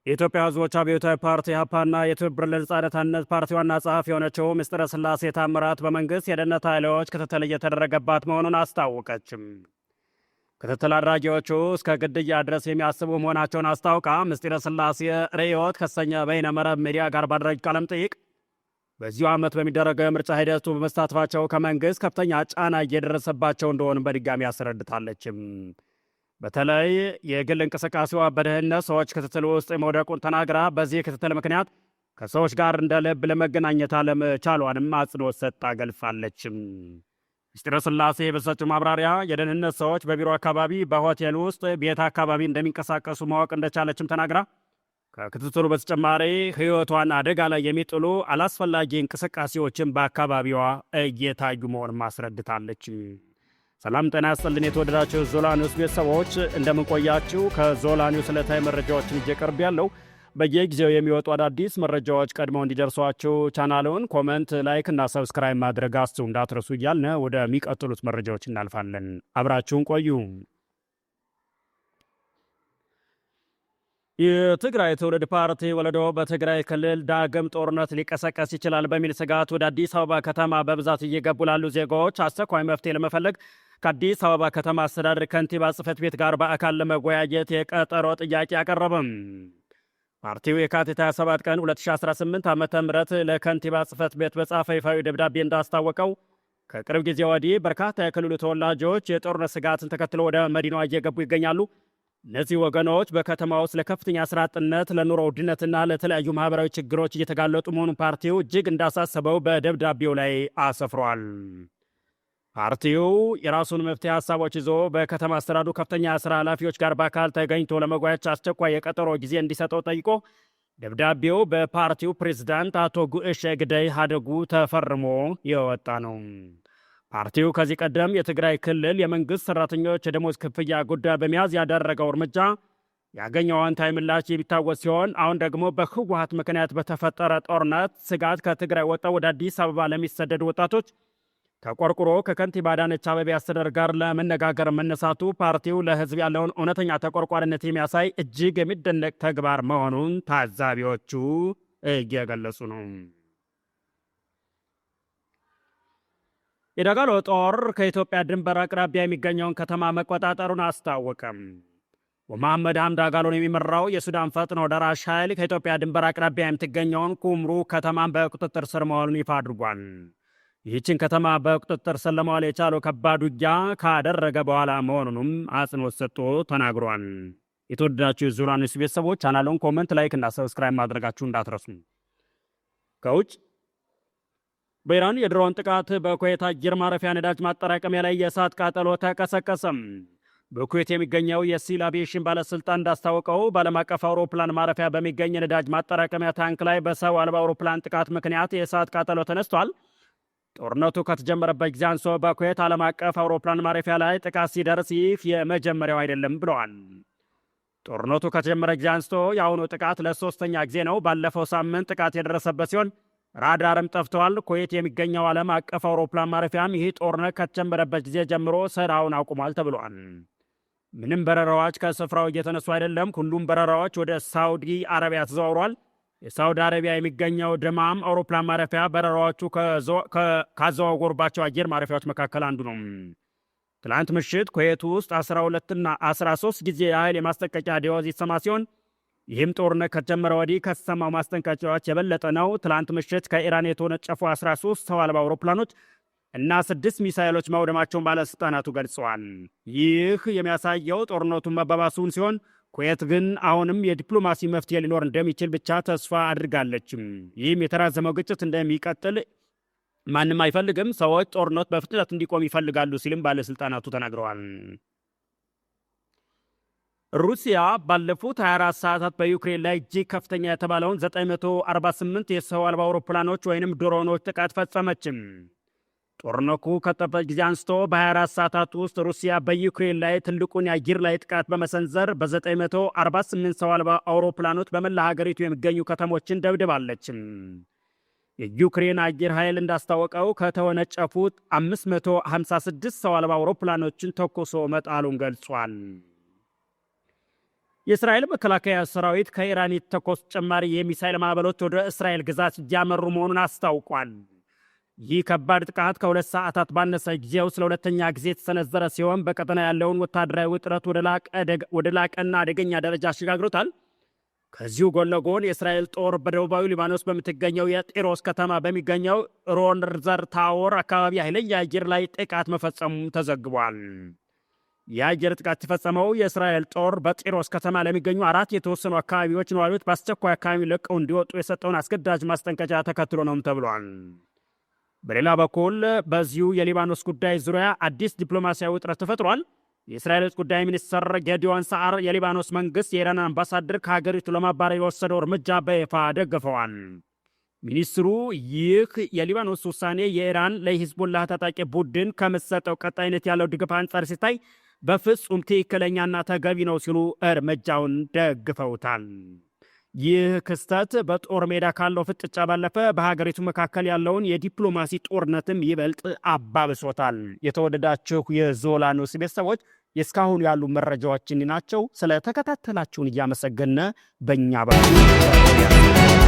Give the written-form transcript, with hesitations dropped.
የኢትዮጵያ ሕዝቦች አብዮታዊ ፓርቲ ኢሕአፓና የትብብር ለነጻነት ፓርቲ ዋና ጸሐፊ የሆነችው ምስጢረ ሥላሴ ታምራት በመንግሥት የደህንነት ኃይሎች ክትትል እየተደረገባት መሆኑን አስታወቀችም። ክትትል አድራጊዎቹ እስከ ግድያ ድረስ የሚያስቡ መሆናቸውን አስታውቃ ምስጢረ ሥላሴ ርዕዮት ከተሰኘ በይነ መረብ ሚዲያ ጋር ባደረገች ቃለ መጠይቅ በዚሁ ዓመት በሚደረገው የምርጫ ሂደቱ በመሳተፋቸው ከመንግሥት ከፍተኛ ጫና እየደረሰባቸው እንደሆኑ በድጋሚ አስረድታለችም። በተለይ የግል እንቅስቃሴዋ በደህንነት ሰዎች ክትትል ውስጥ መውደቁን ተናግራ በዚህ ክትትል ምክንያት ከሰዎች ጋር እንደ ልብ ለመገናኘት አለመቻሏንም አጽንኦት ሰጥታ ገልፋለችም። ምስጢረ ሥላሴ በሰጠችው ማብራሪያ የደህንነት ሰዎች በቢሮ አካባቢ፣ በሆቴል ውስጥ፣ ቤት አካባቢ እንደሚንቀሳቀሱ ማወቅ እንደቻለችም ተናግራ ከክትትሉ በተጨማሪ ሕይወቷን አደጋ ላይ የሚጥሉ አላስፈላጊ እንቅስቃሴዎችን በአካባቢዋ እየታዩ መሆኑን አስረድታለች። ሰላም ጤና ያስጥልን። የተወደዳችሁ ዞላ ኒውስ ቤተሰቦች እንደምንቆያችሁ ከዞላ ኒውስ ዕለታዊ መረጃዎችን እየቀርብ ያለው በየጊዜው የሚወጡ አዳዲስ መረጃዎች ቀድመው እንዲደርሷችሁ ቻናሉን ኮመንት፣ ላይክ እና ሰብስክራይብ ማድረጋችሁ እንዳትረሱ እያልን ወደሚቀጥሉት መረጃዎች እናልፋለን። አብራችሁን ቆዩ። የትግራይ ትውልድ ፓርቲ ወለዶ በትግራይ ክልል ዳግም ጦርነት ሊቀሰቀስ ይችላል በሚል ስጋት ወደ አዲስ አበባ ከተማ በብዛት እየገቡ ላሉ ዜጋዎች አስቸኳይ መፍትሄ ለመፈለግ ከአዲስ አበባ ከተማ አስተዳደር ከንቲባ ጽሕፈት ቤት ጋር በአካል ለመወያየት የቀጠሮ ጥያቄ አቀረበም። ፓርቲው የካቲት 27 ቀን 2018 ዓ.ም ለከንቲባ ጽሕፈት ቤት በጻፈ ይፋዊ ደብዳቤ እንዳስታወቀው ከቅርብ ጊዜ ወዲህ በርካታ የክልሉ ተወላጆች የጦርነት ስጋትን ተከትሎ ወደ መዲናዋ እየገቡ ይገኛሉ። እነዚህ ወገኖች በከተማ ውስጥ ለከፍተኛ ስራ አጥነት፣ ለኑሮ ውድነትና ለተለያዩ ማህበራዊ ችግሮች እየተጋለጡ መሆኑን ፓርቲው እጅግ እንዳሳሰበው በደብዳቤው ላይ አሰፍሯል። ፓርቲው የራሱን መፍትሄ ሀሳቦች ይዞ በከተማ አስተዳደሩ ከፍተኛ ስራ ኃላፊዎች ጋር በአካል ተገኝቶ ለመወያየት አስቸኳይ የቀጠሮ ጊዜ እንዲሰጠው ጠይቆ ደብዳቤው በፓርቲው ፕሬዝዳንት አቶ ጉዕሽ ግደይ ሀደጉ ተፈርሞ የወጣ ነው። ፓርቲው ከዚህ ቀደም የትግራይ ክልል የመንግሥት ሠራተኞች የደሞዝ ክፍያ ጉዳይ በመያዝ ያደረገው እርምጃ ያገኘው አዎንታዊ ምላሽ የሚታወስ ሲሆን አሁን ደግሞ በህወሓት ምክንያት በተፈጠረ ጦርነት ስጋት ከትግራይ ወጥተው ወደ አዲስ አበባ ለሚሰደዱ ወጣቶች ተቆርቁሮ ከከንቲባ አዳነች አቤቤ አስተዳደር ጋር ለመነጋገር መነሳቱ ፓርቲው ለሕዝብ ያለውን እውነተኛ ተቆርቋሪነት የሚያሳይ እጅግ የሚደነቅ ተግባር መሆኑን ታዛቢዎቹ እየገለጹ ነው። የዳጋሎ ጦር ከኢትዮጵያ ድንበር አቅራቢያ የሚገኘውን ከተማ መቆጣጠሩን አስታወቀም። በመሐመድ ሐምድ ዳጋሎን የሚመራው የሱዳን ፈጥኖ ደራሽ ኃይል ከኢትዮጵያ ድንበር አቅራቢያ የምትገኘውን ኩምሩ ከተማን በቁጥጥር ስር መዋሉን ይፋ አድርጓል። ይህችን ከተማ በቁጥጥር ስር ለመዋል የቻለው ከባድ ውጊያ ካደረገ በኋላ መሆኑንም አጽንኦት ሰጥቶ ተናግሯል። የተወደዳችሁ የዞላ ኒውስ ቤተሰቦች ቻናሉን ኮመንት፣ ላይክ እና ሰብስክራይብ ማድረጋችሁ እንዳትረሱ። ከውጭ በኢራን የድሮን ጥቃት በኩዌት አየር ማረፊያ ነዳጅ ማጠራቀሚያ ላይ የእሳት ቃጠሎ ተቀሰቀሰም። በኩዌት የሚገኘው የሲቪል አቪዬሽን ባለስልጣን እንዳስታወቀው በዓለም አቀፍ አውሮፕላን ማረፊያ በሚገኝ የነዳጅ ማጠራቀሚያ ታንክ ላይ በሰው አልባ አውሮፕላን ጥቃት ምክንያት የእሳት ቃጠሎ ተነስቷል። ጦርነቱ ከተጀመረበት ጊዜ አንስቶ በኩዌት ዓለም አቀፍ አውሮፕላን ማረፊያ ላይ ጥቃት ሲደርስ ይህ የመጀመሪያው አይደለም ብለዋል። ጦርነቱ ከተጀመረ ጊዜ አንስቶ የአሁኑ ጥቃት ለሶስተኛ ጊዜ ነው። ባለፈው ሳምንት ጥቃት የደረሰበት ሲሆን ራዳርም ጠፍተዋል። ኩዌት የሚገኘው ዓለም አቀፍ አውሮፕላን ማረፊያም ይህ ጦርነት ከተጀመረበት ጊዜ ጀምሮ ስራውን አቁሟል ተብሏል። ምንም በረራዎች ከስፍራው እየተነሱ አይደለም። ሁሉም በረራዎች ወደ ሳውዲ አረቢያ ተዘዋውሯል። የሳውዲ አረቢያ የሚገኘው ደማም አውሮፕላን ማረፊያ በረራዎቹ ካዘዋወሩባቸው አየር ማረፊያዎች መካከል አንዱ ነው። ትላንት ምሽት ኩዌት ውስጥ 12 እና 13 ጊዜ ያህል የማስጠንቀቂያ ደወል ይሰማ ሲሆን ይህም ጦርነት ከተጀመረ ወዲህ ከተሰማው ማስጠንቀቂያዎች የበለጠ ነው። ትላንት ምሽት ከኢራን የተወነጨፉ 13 ሰው አልባ አውሮፕላኖች እና 6 ሚሳይሎች መውደማቸውን ባለሥልጣናቱ ገልጸዋል። ይህ የሚያሳየው ጦርነቱን መባባሱን ሲሆን ኩዌት ግን አሁንም የዲፕሎማሲ መፍትሄ ሊኖር እንደሚችል ብቻ ተስፋ አድርጋለችም። ይህም የተራዘመው ግጭት እንደሚቀጥል ማንም አይፈልግም። ሰዎች ጦርነት በፍጥነት እንዲቆም ይፈልጋሉ ሲልም ባለሥልጣናቱ ተናግረዋል። ሩሲያ ባለፉት 24 ሰዓታት በዩክሬን ላይ እጅግ ከፍተኛ የተባለውን 948 የሰው አልባ አውሮፕላኖች ወይንም ድሮኖች ጥቃት ፈጸመችም። ጦርነቱ ከተጠበቀ ጊዜ አንስቶ በ24 ሰዓታት ውስጥ ሩሲያ በዩክሬን ላይ ትልቁን የአየር ላይ ጥቃት በመሰንዘር በ948 ሰው አልባ አውሮፕላኖች በመላ ሀገሪቱ የሚገኙ ከተሞችን ደብድባለች። የዩክሬን አየር ኃይል እንዳስታወቀው ከተወነጨፉት 556 ሰው አልባ አውሮፕላኖችን ተኩሶ መጣሉን ገልጿል። የእስራኤል መከላከያ ሰራዊት ከኢራን የተኮስ ጭማሪ የሚሳኤል ማዕበሎች ወደ እስራኤል ግዛት እያመሩ መሆኑን አስታውቋል። ይህ ከባድ ጥቃት ከ2 ሰዓታት ባነሰ ጊዜ ውስጥ ለሁለተኛ ጊዜ የተሰነዘረ ሲሆን በቀጠና ያለውን ወታደራዊ ውጥረት ወደ ላቀና አደገኛ ደረጃ አሸጋግሮታል። ከዚሁ ጎን ለጎን የእስራኤል ጦር በደቡባዊ ሊባኖስ በምትገኘው የጢሮስ ከተማ በሚገኘው ሮንዘር ታወር አካባቢ ኃይለኛ የአየር ላይ ጥቃት መፈጸሙ ተዘግቧል። የአየር ጥቃት የተፈጸመው የእስራኤል ጦር በጢሮስ ከተማ ለሚገኙ 4 የተወሰኑ አካባቢዎች ነዋሪዎች በአስቸኳይ አካባቢ ለቀው እንዲወጡ የሰጠውን አስገዳጅ ማስጠንቀቂያ ተከትሎ ነው ተብሏል። በሌላ በኩል በዚሁ የሊባኖስ ጉዳይ ዙሪያ አዲስ ዲፕሎማሲያዊ ውጥረት ተፈጥሯል። የእስራኤል ውጭ ጉዳይ ሚኒስትር ጌዲዮን ሳዓር የሊባኖስ መንግስት የኢራን አምባሳደር ከሀገሪቱ ለማባረር የወሰደው እርምጃ በይፋ ደግፈዋል። ሚኒስትሩ ይህ የሊባኖስ ውሳኔ የኢራን ለሂዝቦላህ ታጣቂ ቡድን ከምትሰጠው ቀጣይነት ያለው ድጋፍ አንጻር ሲታይ በፍጹም ትክክለኛና ተገቢ ነው ሲሉ እርምጃውን ደግፈውታል። ይህ ክስተት በጦር ሜዳ ካለው ፍጥጫ ባለፈ በሀገሪቱ መካከል ያለውን የዲፕሎማሲ ጦርነትም ይበልጥ አባብሶታል። የተወደዳችሁ የዞላ ኒውስ ቤተሰቦች የእስካሁን ያሉ መረጃዎችን ናቸው። ስለተከታተላችሁን እያመሰገነ በእኛ በኩል